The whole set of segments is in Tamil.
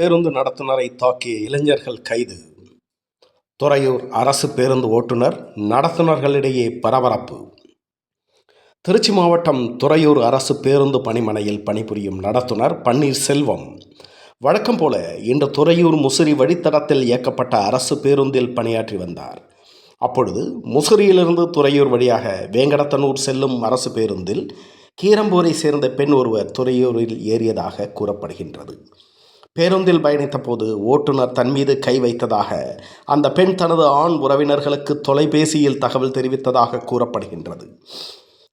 பேருந்து நடத்துனரை தாக்கிய இளைஞர்கள் கைது. துறையூர் அரசு பேருந்து ஓட்டுநர் நடத்துனர்களிடையே பரபரப்பு. திருச்சி மாவட்டம் துறையூர் அரசு பேருந்து பணிமனையில் பணிபுரியும் நடத்துனர் பன்னீர்செல்வம் வழக்கம் போல இன்று துறையூர் முசிறி வழித்தடத்தில் இயக்கப்பட்ட அரசு பேருந்தில் பணியாற்றி வந்தார். அப்பொழுது முசிறியிலிருந்து துறையூர் வழியாக வேங்கடத்தனூர் செல்லும் அரசு பேருந்தில் கீரம்பூரை சேர்ந்த பெண் ஒருவர் துறையூரில் ஏறியதாக கூறப்படுகின்றது. பேருந்தில் பயணித்த போது ஓட்டுநர் தன் மீது கை வைத்ததாக அந்த பெண் தனது ஆண் உறவினர்களுக்கு தொலைபேசியில் தகவல் தெரிவித்ததாக கூறப்படுகின்றது.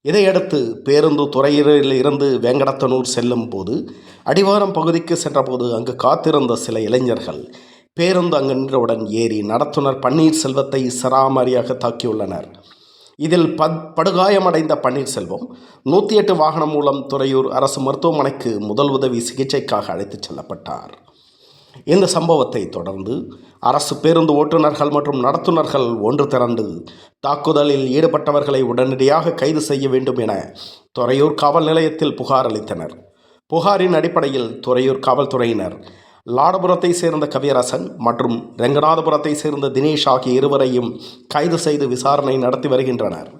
இதையடுத்து பேருந்து துறையூரில் இருந்து வேங்கடத்தனூர் செல்லும் போது அடிவாரம் பகுதிக்கு சென்றபோது அங்கு காத்திருந்த சில இளைஞர்கள் பேருந்து அங்கு நின்றவுடன் ஏறி நடத்துனர் பன்னீர்செல்வத்தை சராமாரியாக தாக்கியுள்ளனர். இதில் படுகாயமடைந்த பன்னீர்செல்வம் 108 வாகனம் மூலம் துறையூர் அரசு மருத்துவமனைக்கு முதல் உதவி சிகிச்சைக்காக அழைத்துச் செல்லப்பட்டார். இந்த சம்பவத்தை தொடர்ந்து அரசு பேருந்து ஓட்டுநர்கள் மற்றும் நடத்துனர்கள் ஒன்று திரண்டு தாக்குதலில் ஈடுபட்டவர்களை உடனடியாக கைது செய்ய வேண்டும் என துறையூர் காவல் நிலையத்தில் புகார் அளித்தனர். புகாரின் அடிப்படையில் துறையூர் காவல்துறையினர் லாடபுரத்தை சேர்ந்த கவியரசன் மற்றும் ரெங்கநாதபுரத்தை சேர்ந்த தினேஷ் ஆகிய இருவரையும் கைது செய்து விசாரணை நடத்தி வருகின்றனர்.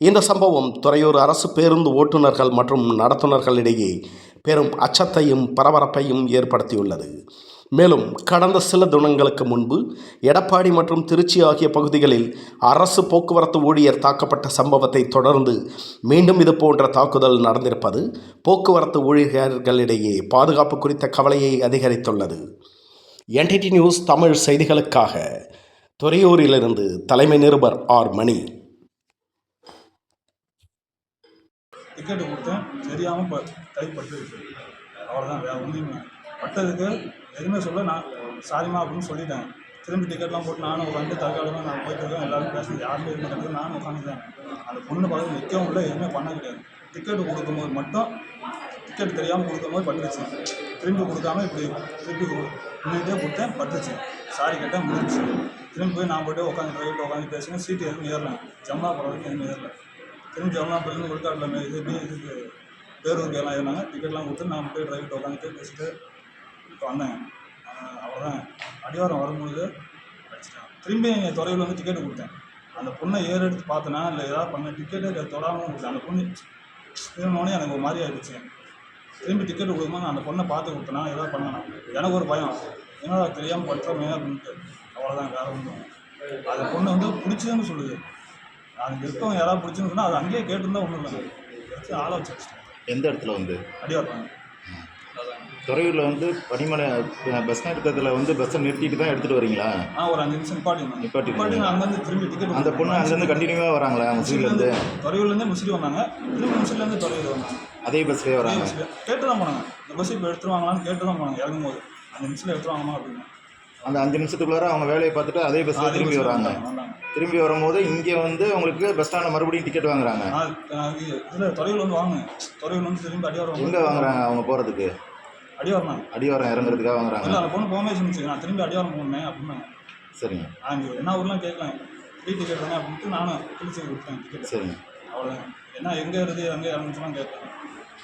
இந்த சம்பவம் துறையூர் அரசு பேருந்து ஓட்டுநர்கள் மற்றும் நடத்துனர்களிடையே பெரும் அச்சத்தையும் பரபரப்பையும் ஏற்படுத்தியுள்ளது. மேலும் கடந்த சில தினங்களுக்கு முன்பு எடப்பாடி மற்றும் திருச்சி ஆகிய பகுதிகளில் அரசு போக்குவரத்து ஊழியர் தாக்கப்பட்ட சம்பவத்தை தொடர்ந்து மீண்டும் இது போன்ற தாக்குதல் நடந்திருப்பது போக்குவரத்து ஊழியர்களிடையே பாதுகாப்பு குறித்த கவலையை அதிகரித்துள்ளது. என்டிடி நியூஸ் தமிழ் செய்திகளுக்காக துறையூரிலிருந்து தலைமை நிருபர் ஆர். மணி. டிக்கெட்டு கொடுத்தேன், தெரியாமல் கைப்பட்டு அவ்வளோதான். வேறு ஒன்றும் பட்டதுக்கு எதுவுமே சொல்ல நான் சாரிமா அப்படின்னு சொல்லிட்டேன். திரும்பி டிக்கெட்லாம் போட்டு நானும் உட்காந்து தற்காலமாக நான் போயிட்டுருக்கேன். எல்லாரும் பேசுறது யாருமே இருந்த கட்டத்தில் நானும் உட்காந்துட்டேன். அந்த பொண்ணு பக்கத்தில் நிற்கவும் இல்லை, எதுவுமே பண்ண கிடையாது. டிக்கெட்டு கொடுக்கும்போது மட்டும் டிக்கெட் தெரியாமல் கொடுக்கும்போது பட்டுச்சு. திரும்பி கொடுக்காம இப்படி திருப்பி முன்னிட்டே கொடுத்தேன், பட்டுச்சு. சாரி கேட்டேன், முடிஞ்சிச்சு. திரும்பி போய் நான் போய்ட்டு உட்காந்து ட்ரைவிட்டு உட்காந்து பேசுங்க. சீட்டு எதுவும் ஏறலாம், ஜம்னா போகிற வரைக்கும் எதுவும் ஏறல. திரும்பி ஜம்னாப்புலேருந்து விழுக்காட்டில் இதுக்கு பேருக்கு எல்லாம் ஏறினாங்க. டிக்கெட்லாம் கொடுத்து நான் போய் ட்ரைவிட்டு உட்காந்துட்டு பேசிட்டு வந்தேன். அவ்வளோதான். அடிவாரம் வரும்போது அடிச்சிட்டேன். திரும்பி எங்கள் துறையில் வந்து டிக்கெட்டு கொடுத்தேன். அந்த பொண்ணை எடுத்து பார்த்தேன்னா இல்லை ஏதாவது பண்ண டிக்கெட்டு தொடாமல் கொடுத்தேன். அந்த பொண்ணு ஏறினோடனே எனக்கு ஒரு மாதிரி ஆகிடுச்சு. திரும்பி டிக்கெட்டு கொடுக்கும்போது நான் அந்த பொண்ணை பார்த்து கொடுத்தேன்னா ஏதாவது பண்ணணும். எனக்கு ஒரு பயம், ஏன்னா தெரியாமல் பண்ணுறோமே அப்படின்ட்டு. அவ்வளோதான், வேறு ஒன்றும். அந்த பொண்ணு வந்து பிடிச்சதுன்னு சொல்லுது. அது இருக்கவங்க யாராவது பிடிச்சுன்னு சொன்னால் அது அங்கேயே கேட்டுருந்தா ஒன்றும் இல்லை. வச்சு ஆளை வச்சு வச்சுட்டேன். எந்த இடத்துல வந்து அடிவாரம் துறையூரில் வந்து பனிமலை பஸ் நிறுத்தத்தில் வந்து பஸ்ஸை நிறுத்திட்டு தான் எடுத்துகிட்டு வரீங்களா? ஒரு 5 நிமிஷம் நிப்பாட்டி அங்கேருந்து திரும்பி டிக்கெட். அந்த பொண்ணு அங்கேருந்து கண்டினியூவாக வராங்களா? முசிறிலேருந்து துறையூர்லேருந்து முசிறி வந்தாங்க, திரும்பி முசிறிலேருந்து துறையூர் வந்தாங்க. அதே பஸ்லேயே வராங்க. கேட்டு தான் போனாங்க. இந்த பஸ் இப்போ எடுத்துருவாங்களான்னு கேட்டு தான் போனாங்க. இறங்கும்போது 5 நிமிஷத்தில் எடுத்துருவாங்கம்மா அப்படின்னு. அந்த 5 நிமிஷத்துக்குள்ளார அவங்க வேலையை பார்த்துட்டு அதே பஸ்ஸில் திரும்பி வராங்க. திரும்பி வரும்போது இங்கே வந்து அவங்களுக்கு பஸ் ஸ்டாண்டில் மறுபடியும் டிக்கெட் வாங்குறாங்க. இதில் துறையூர் வந்து வாங்க, துறையூர் வந்து திரும்பி அடிவாரம். எங்கே வாங்குறாங்க அவங்க போகிறதுக்கு? அடிவாரம் இறங்குறதுக்காக வாங்குறாங்க. இல்லை, அந்த பொண்ணு போகாமல் சொன்னிச்சு, நான் திரும்பி அடிவாரம் போனேன் அப்படின்னாங்க. சரிங்க. அங்கே என்ன ஊர்லாம் கேட்கலாம், ஃப்ரீ டிக்கெட் தானே அப்படின்ட்டு நானும் திருச்சி கொடுத்தேன் டிக்கெட். சரிங்க. அவ்வளோதான். என்ன எங்கே இருந்து எங்கே இறங்குச்சுலாம் கேட்கலாம்.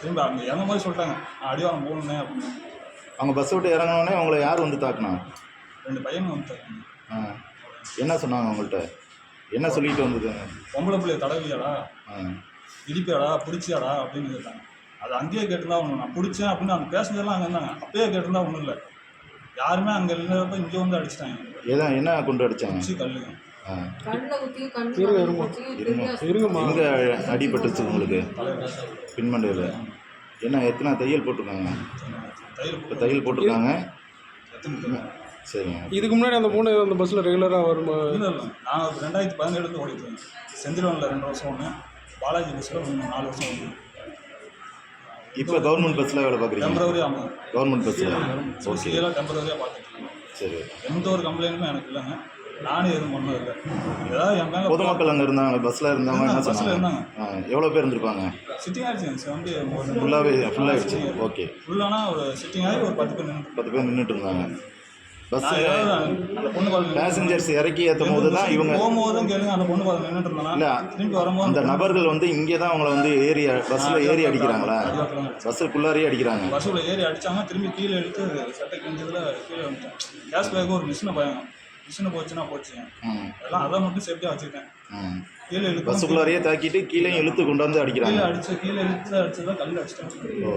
திரும்பி அங்கே இறங்கும் போது சொல்லிட்டாங்க, நான் அடிவாரம் போகணுன்னே அப்படின்னு. அவங்க பஸ் விட்டு இறங்கினோடனே அவங்கள யார் வந்து தாக்குனா? 2 பையன் வந்து தாக்குனாங்க. என்ன சொன்னாங்க அவங்கள்ட்ட? என்ன சொல்லிட்டு வந்ததுங்க? பொம்பளை பிள்ளைய தடவியாடா, இடிப்பியாடா, பிடிச்சியாடா அப்படின்னு கேட்டாங்க. அது அங்கேயே கேட்டுருந்தா ஒன்றும். நான் பிடிச்சேன் அப்படின்னு அந்த பேசஞ்சர்லாம் அங்கே இருந்தாங்க. அப்பயே கேட்டிருந்தா ஒன்றும் இல்லை. யாருமே அங்கே இல்லைன்றப்ப இங்கே வந்து அடிச்சிட்டாங்க. என்ன கொண்டு அடித்தாங்க? பிடிச்சி கல்லுங்க. எங்கே அடிபட்டுச்சு உங்களுக்கு? பின்மண்டையில். என்ன எத்தனை தையல் போட்டிருக்காங்க? தையல் போட்டிருக்காங்க. சரிங்க. இதுக்கு முன்னாடி அந்த பொண்ணு அந்த பஸ்ஸில் ரெகுலராக வருமா? இல்லை, நான் 2017 ஓடிட்டு இருக்கேன். செந்தில்வனில் 2 வருஷம் ஒன்று, பாலாஜி பஸ்ஸில் 4 வருஷம் ஒன்று. இப்போ கவர்மெண்ட் பஸ்ஸில் வேலை பார்க்குறீங்க? டெம்பரவரி. ஆமாம், கவர்மெண்ட் பஸ்ஸில். ஓகே, டெம்பரவரியாக பார்த்துட்டு. சரி. எந்த ஒரு கம்ப்ளைண்ட்டுமே எனக்கு இல்லைங்க. நானும் எதுவும் பண்ணது இல்லை. ஏதாவது என் மேலே பொதுமக்கள் அங்கே இருந்தாங்க, பஸ்ஸில் இருந்தாங்க. பஸ்ஸில் இருந்தாங்க. எவ்வளோ பேர் இருந்திருப்பாங்க? சிட்டிங் ஆகிடுச்சு வந்து ஃபுல்லாகிடுச்சு. ஓகே. ஃபுல்லானா ஒரு சிட்டிங் ஆகி ஒரு 10 பேர் 10 பேர் நின்றுட்டு இருந்தாங்க. பஸ் நான் ஏதாவது அந்த பொண்ணு பாருங்க பேசஞ்சர்ஸ் இறக்கி ஏற்றும் போது தான் இவங்க போகும்போதும் கேளுங்க, அந்த பொண்ணு பாருங்க நின்றுட்டு இல்லை இருந்தானா திரும்பி வரும்போது அந்த நபர்கள் வந்து இங்கே தான் அவங்கள வந்து ஏறி பஸ்ஸில் ஏறி அடிக்கிறாங்களா? பஸ்ஸுக்குள்ளாரே அடிக்கிறாங்க. பஸ்ஸுக்குள்ள ஏறி அடிச்சாங்க, திரும்பி கீழே எடுத்து சட்டை கிழிஞ்சதுல கீழே வந்துட்டேன். கேஸ் பேக்கு ஒரு மிஷினை பயம், மிஷினை போச்சுன்னா போச்சு. ம் எல்லாம் அதை மட்டும் சேஃப்டியாக வச்சுக்கிட்டேன். ம் கீழே இழுத்து பஸ்ஸுக்குள்ளாரையே தாக்கிட்டு கீழே இழுத்து கொண்டு வந்து அடிக்கிறாங்க. கீழே இழுத்து அடிச்சதான் கல்லில் அடிச்சிட்டேன். ஓ